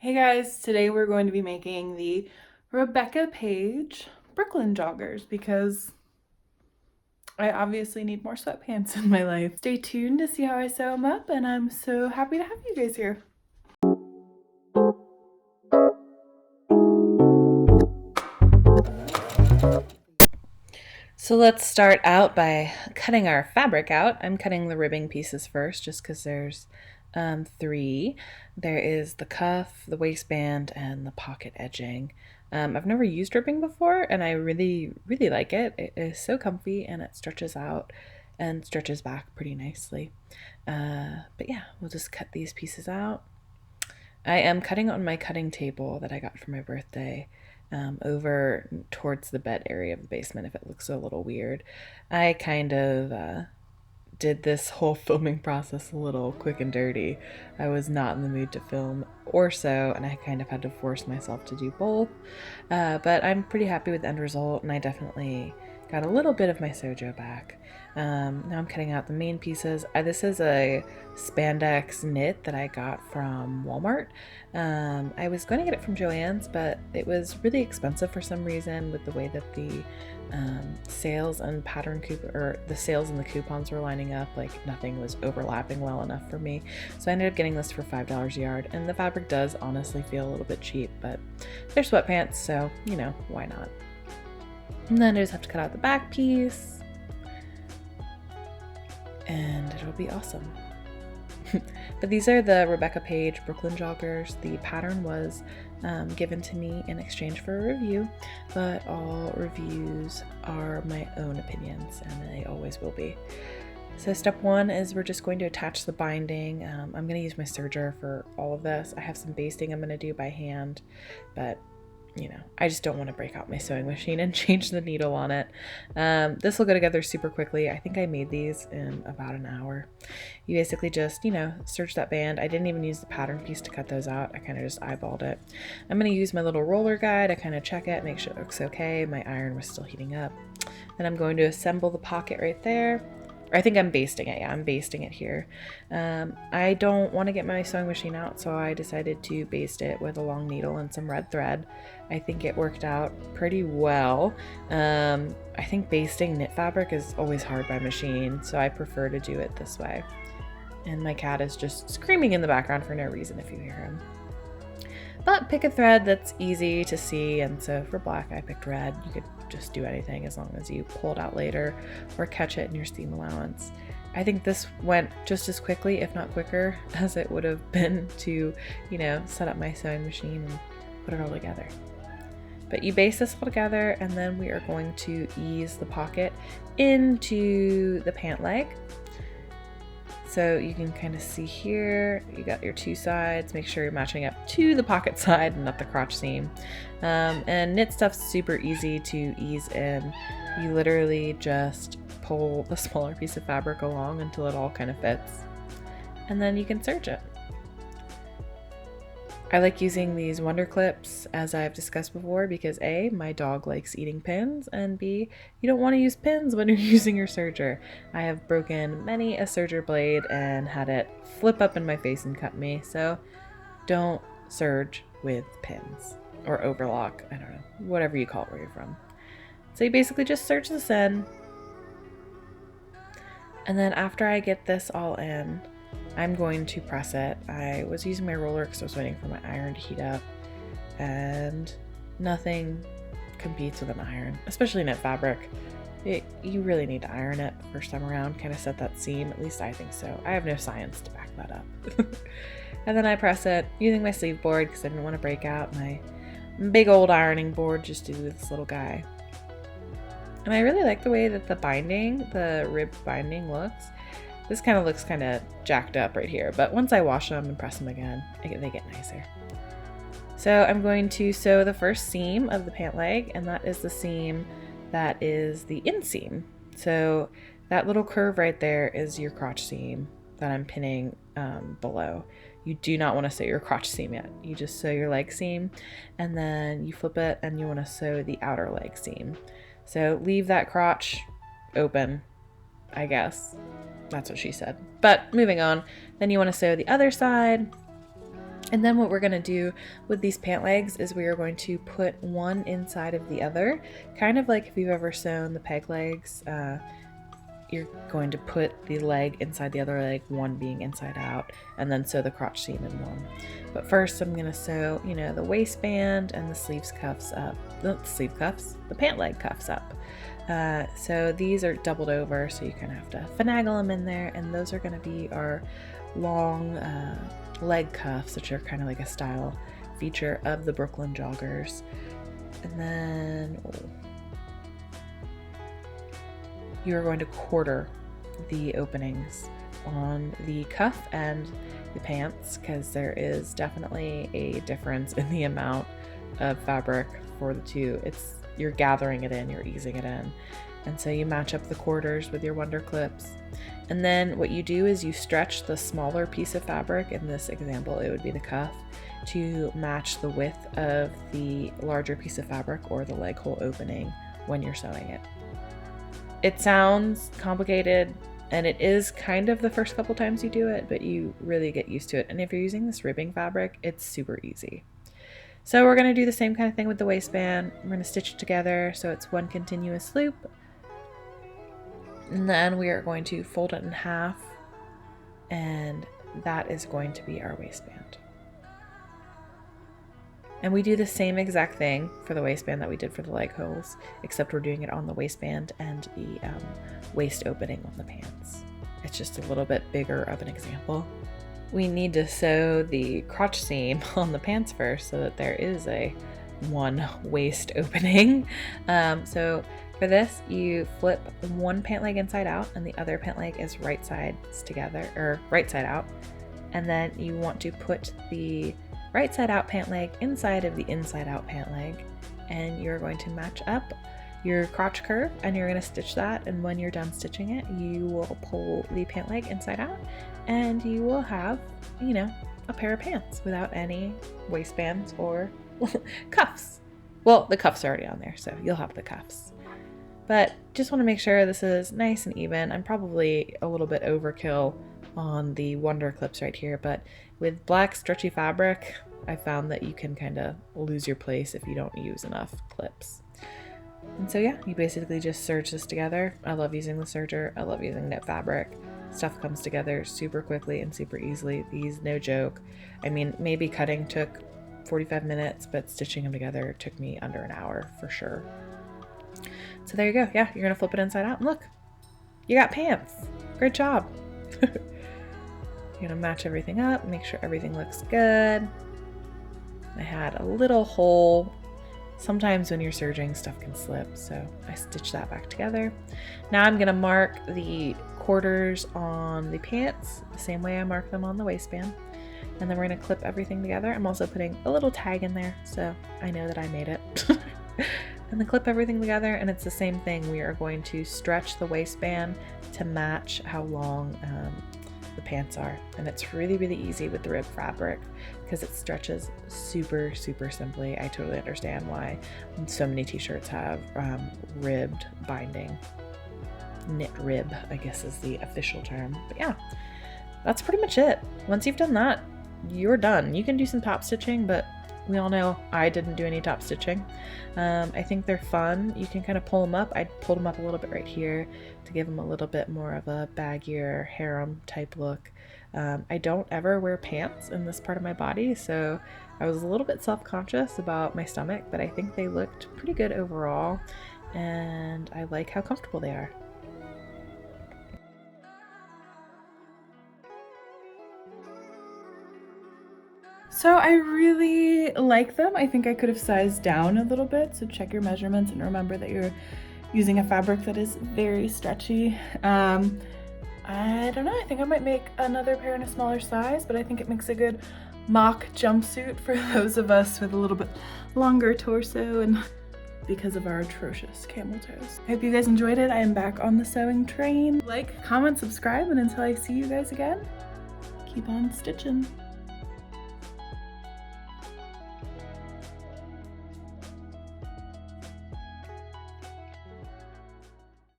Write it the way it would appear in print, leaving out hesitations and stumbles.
Hey guys, today we're going to be making the Rebecca Paige Brooklyn joggers because I obviously need more sweatpants in my life. Stay tuned to see how I sew them up, and I'm so happy to have you guys here. So let's start out by cutting our fabric out. I'm cutting the ribbing pieces first just because there's three. There is the cuff, the waistband, and the pocket edging. I've never used ribbing before and I really, really like it. It is so comfy and it stretches out and stretches back pretty nicely. But yeah, we'll just cut these pieces out. I am cutting on my cutting table that I got for my birthday. Over towards the bed area of the basement if it looks a little weird. I kind of did this whole filming process a little quick and dirty. I was not in the mood to film or sew, and I kind of had to force myself to do both. But I'm pretty happy with the end result, and I definitely got a little bit of my sojo back. Now I'm cutting out the main pieces. This is a spandex knit that I got from Walmart. I was going to get it from Joann's, but it was really expensive for some reason with the way that the sales and the sales and the coupons were lining up. Like nothing was overlapping well enough for me, so I ended up getting this for $5 a yard. And the fabric does honestly feel a little bit cheap, but they're sweatpants, so you know, why not? And then I just have to cut out the back piece, and it'll be awesome. But these are the Rebecca Paige Brooklyn joggers. The pattern was given to me in exchange for a review, but all reviews are my own opinions, and they always will be. So step one is we're just going to attach the binding. I'm going to use my serger for all of this. I have some basting I'm going to do by hand, but you know, I just don't want to break out my sewing machine and change the needle on it. This will go together super quickly. I think I made these in about an hour. You basically just, you know, serge that band. I didn't even use the pattern piece to cut those out. I kind of just eyeballed it. I'm going to use my little roller guide to kind of check it, make sure it looks okay. My iron was still heating up. Then I'm going to assemble the pocket right there. I think I'm basting it. Yeah, I'm basting it here. I don't want to get my sewing machine out, so I decided to baste it with a long needle and some red thread. I think it worked out pretty well. I think basting knit fabric is always hard by machine, so I prefer to do it this way. And my cat is just screaming in the background for no reason if you hear him. But pick a thread that's easy to see, and so for black I picked red. You could just do anything as long as you pull it out later or catch it in your seam allowance. I think this went just as quickly, if not quicker, as it would have been to, you know, set up my sewing machine and put it all together. But you baste this all together, and then we are going to ease the pocket into the pant leg. So you can kind of see here, you got your two sides. Make sure you're matching up to the pocket side and not the crotch seam. And knit stuff's super easy to ease in. You literally just pull the smaller piece of fabric along until it all kind of fits. And then you can serge it. I like using these Wonder Clips, as I've discussed before, because A, my dog likes eating pins, and B, you don't want to use pins when you're using your serger. I have broken many a serger blade and had it flip up in my face and cut me, so don't serge with pins. Or overlock, I don't know, whatever you call it where you're from. So you basically just serge this in, and then after I get this all in, I'm going to press it. I was using my roller because I was waiting for my iron to heat up, and nothing competes with an iron, especially knit fabric. You really need to iron it the first time around, kind of set that seam. At least I think so. I have no science to back that up. And then I press it using my sleeve board because I didn't want to break out my big old ironing board just to do this little guy. And I really like the way that the rib binding looks. This kind of looks kind of jacked up right here, but once I wash them and press them again, they get nicer. So I'm going to sew the first seam of the pant leg, and that is the seam that is the inseam. So that little curve right there is your crotch seam that I'm pinning below. You do not want to sew your crotch seam yet. You just sew your leg seam, and then you flip it, and you want to sew the outer leg seam. So leave that crotch open, I guess. That's what she said. But moving on, then you want to sew the other side, And then what we're going to do with these pant legs is we are going to put one inside of the other, kind of like if you've ever sewn the peg legs. You're going to put the leg inside the other leg, one being inside out, and then sew the crotch seam in one. But first I'm going to sew, the waistband and the sleeves cuffs up. The pant leg cuffs up. So these are doubled over, so you kind of have to finagle them in there, and those are going to be our long leg cuffs, which are kind of like a style feature of the Brooklyn Joggers. And then you are going to quarter the openings on the cuff and the pants, because there is definitely a difference in the amount of fabric for the two. You're gathering it in, you're easing it in. And so you match up the quarters with your wonder clips. And then what you do is you stretch the smaller piece of fabric, in this example it would be the cuff, to match the width of the larger piece of fabric or the leg hole opening when you're sewing it. It sounds complicated, and it is kind of the first couple times you do it, but you really get used to it. And if you're using this ribbing fabric, it's super easy. So we're going to do the same kind of thing with the waistband. We're going to stitch it together so it's one continuous loop. And then we are going to fold it in half, and that is going to be our waistband. And we do the same exact thing for the waistband that we did for the leg holes, except we're doing it on the waistband and the waist opening on the pants. It's just a little bit bigger of an example. We need to sew the crotch seam on the pants first so that there is a one waist opening. So for this, you flip one pant leg inside out and the other pant leg is right sides together, or right side out. And then you want to put the right side out pant leg inside of the inside out pant leg, and you're going to match up your crotch curve and you're going to stitch that. And when you're done stitching it, you will pull the pant leg inside out and you will have, a pair of pants without any waistbands or cuffs. Well, the cuffs are already on there, so you'll have the cuffs. But just want to make sure this is nice and even. I'm probably a little bit overkill on the wonder clips right here, but with black stretchy fabric, I found that you can kind of lose your place if you don't use enough clips. And so yeah, you basically just serge this together. I love using the serger. I love using knit fabric. Stuff comes together super quickly and super easily. These, no joke. I mean, maybe cutting took 45 minutes, but stitching them together took me under an hour for sure. So there you go. Yeah, you're gonna flip it inside out and look, you got pants. Great job. You're gonna match everything up, make sure everything looks good. I had a little hole. Sometimes when you're serging, stuff can slip, so I stitched that back together. Now I'm gonna mark the quarters on the pants the same way I mark them on the waistband. And then we're gonna clip everything together. I'm also putting a little tag in there so I know that I made it. And then clip everything together, and it's the same thing. We are going to stretch the waistband to match how long the pants are. And it's really, really easy with the rib fabric because it stretches super, super simply. I totally understand why so many t-shirts have ribbed binding. Knit rib, I guess, is the official term. But yeah, that's pretty much it. Once you've done that, you're done. You can do some top stitching, but we all know I didn't do any top stitching. I think they're fun. You can kind of pull them up. I pulled them up a little bit right here to give them a little bit more of a baggier harem type look. I don't ever wear pants in this part of my body, so I was a little bit self-conscious about my stomach, but I think they looked pretty good overall, and I like how comfortable they are. So I really like them. I think I could have sized down a little bit, so check your measurements and remember that you're using a fabric that is very stretchy. I don't know, I think I might make another pair in a smaller size, but I think it makes a good mock jumpsuit for those of us with a little bit longer torso and because of our atrocious camel toes. I hope you guys enjoyed it. I am back on the sewing train. Like, comment, subscribe, and until I see you guys again, keep on stitching.